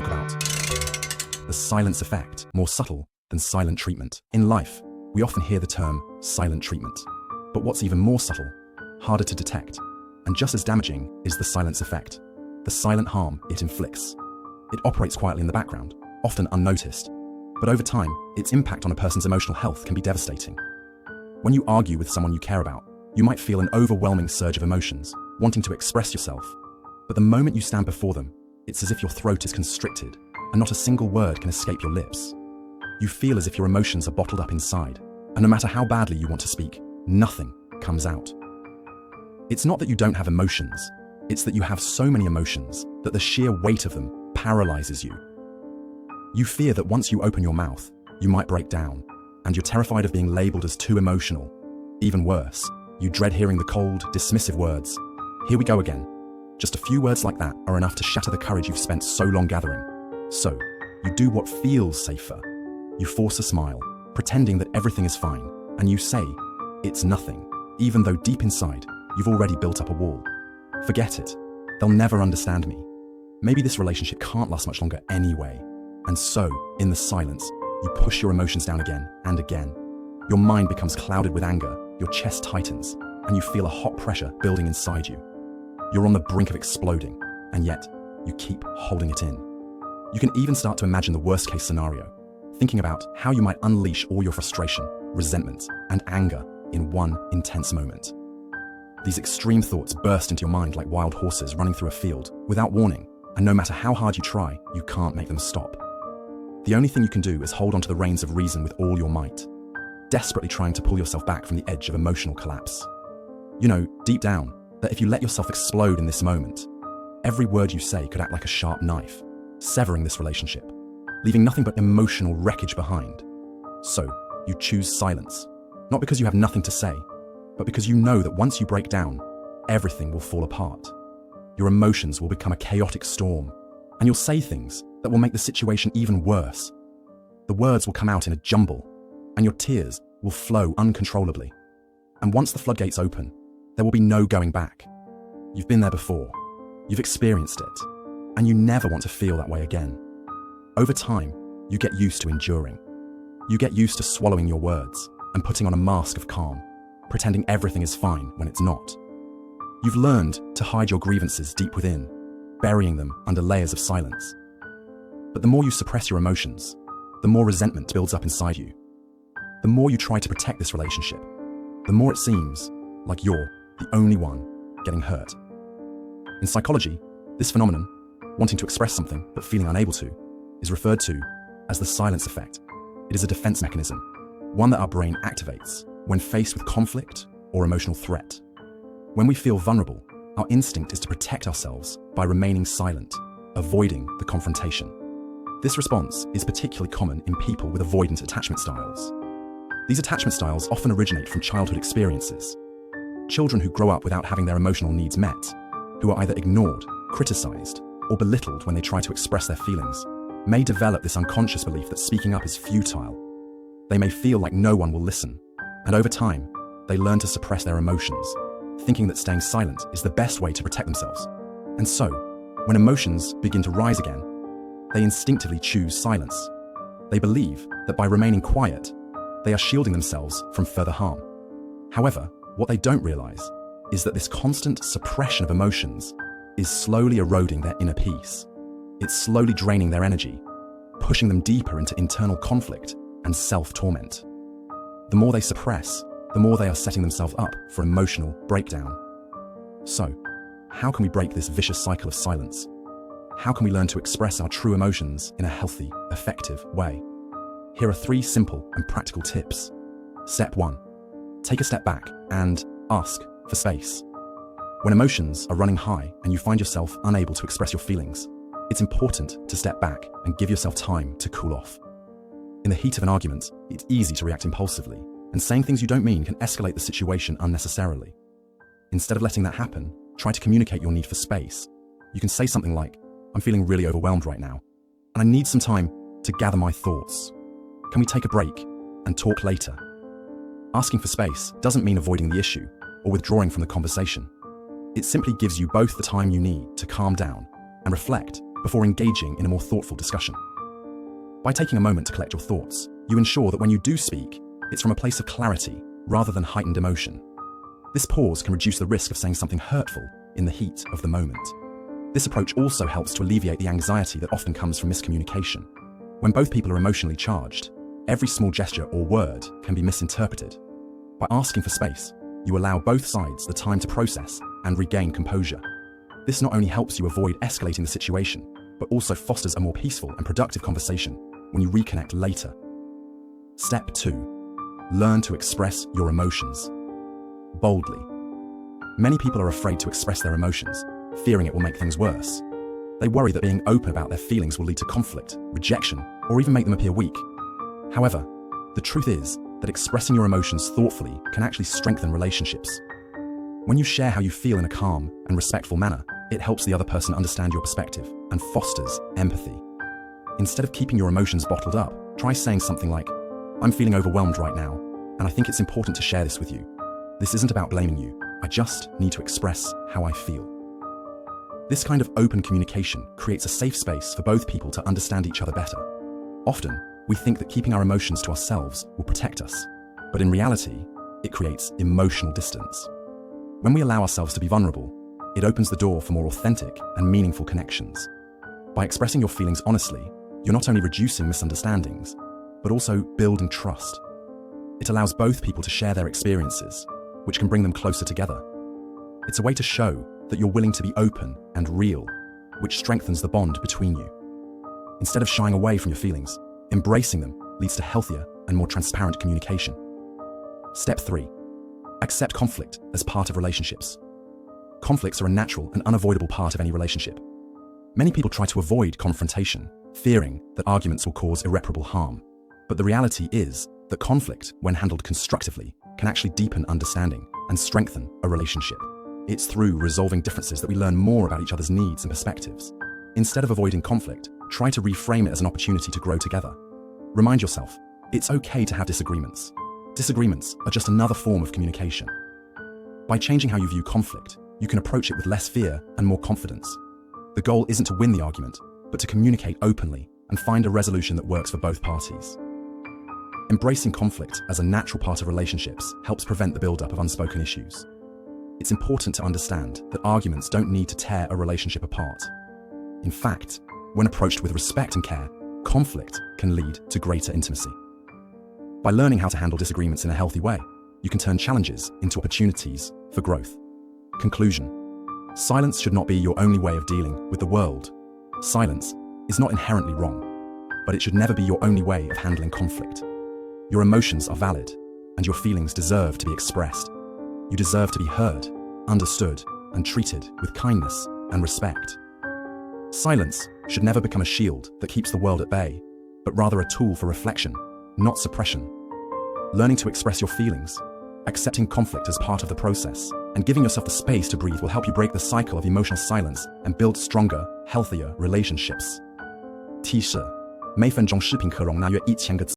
talk about the silence effect, more subtle than silent treatment. In life, we often hear the term silent treatment. But what's even more subtle, harder to detect, and just as damaging is the silence effect, the silent harm it inflicts. It operates quietly in the background, often unnoticed, but over time, its impact on a person's emotional health can be devastating. When you argue with someone you care about, you might feel an overwhelming surge of emotions, wanting to express yourself. But the moment you stand before them, it's as if your throat is constricted, and not a single word can escape your lips. You feel as if your emotions are bottled up inside, and no matter how badly you want to speak, nothing comes out. It's not that you don't have emotions, it's that you have so many emotions that the sheer weight of them paralyzes you. You fear that once you open your mouth, you might break down, and you're terrified of being labeled as too emotional. Even worse, you dread hearing the cold, dismissive words, "Here we go again." Just a few words like that are enough to shatter the courage you've spent so long gathering. So, you do what feels safer. You force a smile, pretending that everything is fine, and you say, "It's nothing," even though deep inside, you've already built up a wall. Forget it. They'll never understand me. Maybe this relationship can't last much longer anyway. And so, in the silence, you push your emotions down again and again. Your mind becomes clouded with anger, your chest tightens, and you feel a hot pressure building inside you. You're on the brink of exploding, and yet, you keep holding it in. You can even start to imagine the worst-case scenario, thinking about how you might unleash all your frustration, resentment, and anger in one intense moment. These extreme thoughts burst into your mind like wild horses running through a field, without warning, and no matter how hard you try, you can't make them stop. The only thing you can do is hold onto the reins of reason with all your might, desperately trying to pull yourself back from the edge of emotional collapse. You know, deep down, that if you let yourself explode in this moment, every word you say could act like a sharp knife, severing this relationship, leaving nothing but emotional wreckage behind. So, you choose silence, not because you have nothing to say, but because you know that once you break down, everything will fall apart. Your emotions will become a chaotic storm, and you'll say things that will make the situation even worse. The words will come out in a jumble, and your tears will flow uncontrollably. And once the floodgates open, there will be no going back. You've been there before, you've experienced it, and you never want to feel that way again. Over time, you get used to enduring. You get used to swallowing your words and putting on a mask of calm, pretending everything is fine when it's not. You've learned to hide your grievances deep within, burying them under layers of silence. But the more you suppress your emotions, the more resentment builds up inside you. The more you try to protect this relationship, the more it seems like you're the only one getting hurt. In psychology, this phenomenon, wanting to express something but feeling unable to, is referred to as the silence effect. It is a defense mechanism, one that our brain activates when faced with conflict or emotional threat. When we feel vulnerable, our instinct is to protect ourselves by remaining silent, avoiding the confrontation. This response is particularly common in people with avoidant attachment styles. These attachment styles often originate from childhood experiences. Children who grow up without having their emotional needs met, who are either ignored, criticized, or belittled when they try to express their feelings, may develop this unconscious belief that speaking up is futile. They may feel like no one will listen, and over time, they learn to suppress their emotions, thinking that staying silent is the best way to protect themselves. And so, when emotions begin to rise again, they instinctively choose silence. They believe that by remaining quiet, they are shielding themselves from further harm. However, what they don't realize is that this constant suppression of emotions is slowly eroding their inner peace. It's slowly draining their energy, pushing them deeper into internal conflict and self-torment. The more they suppress, the more they are setting themselves up for emotional breakdown. So, how can we break this vicious cycle of silence? How can we learn to express our true emotions in a healthy, effective way? Here are 3 simple and practical tips. Step 1. Take a step back and ask for space. When emotions are running high and you find yourself unable to express your feelings, it's important to step back and give yourself time to cool off. In the heat of an argument, it's easy to react impulsively, and saying things you don't mean can escalate the situation unnecessarily. Instead of letting that happen, try to communicate your need for space. You can say something like, "I'm feeling really overwhelmed right now, and I need some time to gather my thoughts. Can we take a break and talk later?" Asking for space doesn't mean avoiding the issue or withdrawing from the conversation. It simply gives you both the time you need to calm down and reflect before engaging in a more thoughtful discussion. By taking a moment to collect your thoughts, you ensure that when you do speak, it's from a place of clarity rather than heightened emotion. This pause can reduce the risk of saying something hurtful in the heat of the moment. This approach also helps to alleviate the anxiety that often comes from miscommunication. When both people are emotionally charged, every small gesture or word can be misinterpreted. By asking for space, you allow both sides the time to process and regain composure. This not only helps you avoid escalating the situation, but also fosters a more peaceful and productive conversation when you reconnect later. Step 2. Learn to express your emotions boldly. Many people are afraid to express their emotions, fearing it will make things worse. They worry that being open about their feelings will lead to conflict, rejection, or even make them appear weak. However, the truth is that expressing your emotions thoughtfully can actually strengthen relationships. When you share how you feel in a calm and respectful manner, it helps the other person understand your perspective and fosters empathy. Instead of keeping your emotions bottled up, try saying something like, "I'm feeling overwhelmed right now, and I think it's important to share this with you. This isn't about blaming you, I just need to express how I feel." This kind of open communication creates a safe space for both people to understand each other better. Often, we think that keeping our emotions to ourselves will protect us, but in reality, it creates emotional distance. When we allow ourselves to be vulnerable, it opens the door for more authentic and meaningful connections. By expressing your feelings honestly, you're not only reducing misunderstandings, but also building trust. It allows both people to share their experiences, which can bring them closer together. It's a way to show that you're willing to be open and real, which strengthens the bond between you. Instead of shying away from your feelings, embracing them leads to healthier and more transparent communication. Step 3. Accept conflict as part of relationships. Conflicts are a natural and unavoidable part of any relationship. Many people try to avoid confrontation, fearing that arguments will cause irreparable harm. But the reality is that conflict, when handled constructively, can actually deepen understanding and strengthen a relationship. It's through resolving differences that we learn more about each other's needs and perspectives. Instead of avoiding conflict, try to reframe it as an opportunity to grow together. Remind yourself, it's okay to have disagreements. Disagreements are just another form of communication. By changing how you view conflict, you can approach it with less fear and more confidence. The goal isn't to win the argument, but to communicate openly and find a resolution that works for both parties. Embracing conflict as a natural part of relationships helps prevent the buildup of unspoken issues. It's important to understand that arguments don't need to tear a relationship apart. In fact, when approached with respect and care, conflict can lead to greater intimacy. By learning how to handle disagreements in a healthy way, you can turn challenges into opportunities for growth. Conclusion: silence should not be your only way of dealing with the world. Silence is not inherently wrong, but it should never be your only way of handling conflict. Your emotions are valid, and your feelings deserve to be expressed. You deserve to be heard, understood, and treated with kindness and respect. Silence should never become a shield that keeps the world at bay, but rather a tool for reflection, not suppression. Learning to express your feelings, accepting conflict as part of the process, and giving yourself the space to breathe will help you break the cycle of emotional silence and build stronger, healthier relationships.提示：每分钟视频可容纳约1000个字。